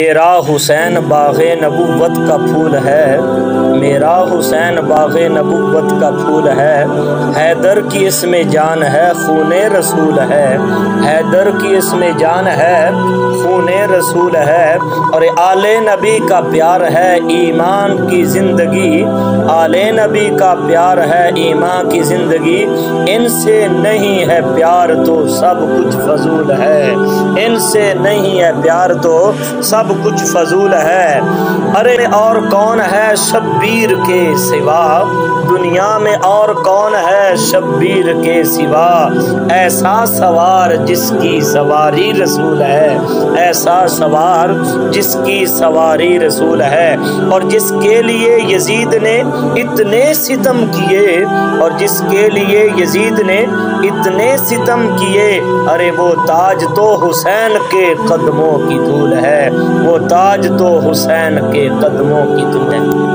میرا حسین باغ نبوت کا پھول ہے، میرا حسین باغ نبوت کا پھول ہے، حیدر کی اس میں جان ہے، خون رسول ہے، حیدر کی اس میں جان ہے، خون رسول ہے، اور آل نبی کا پیار ہے ایمان کی زندگی، آل نبی کا پیار ہے ایمان کی زندگی، ان سے نہیں ہے پیار تو سب کچھ فضول ہے، ان سے نہیں ہے پیار تو سب کچھ فضول ہے۔ ارے اور کون ہے شبیر کے سوا، دنیا میں اور کون ہے شبیر کے سوا، ایسا سوار جس کی سواری رسول ہے، ایسا سوار جس کی سواری رسول ہے، اور جس کے لیے یزید نے اتنے ستم کیے، اور جس کے لیے یزید نے اتنے ستم کیے، ارے وہ تاج تو حسین کے قدموں کی دھول ہے، وہ تاج تو حسین کے قدموں کی دھول ہے۔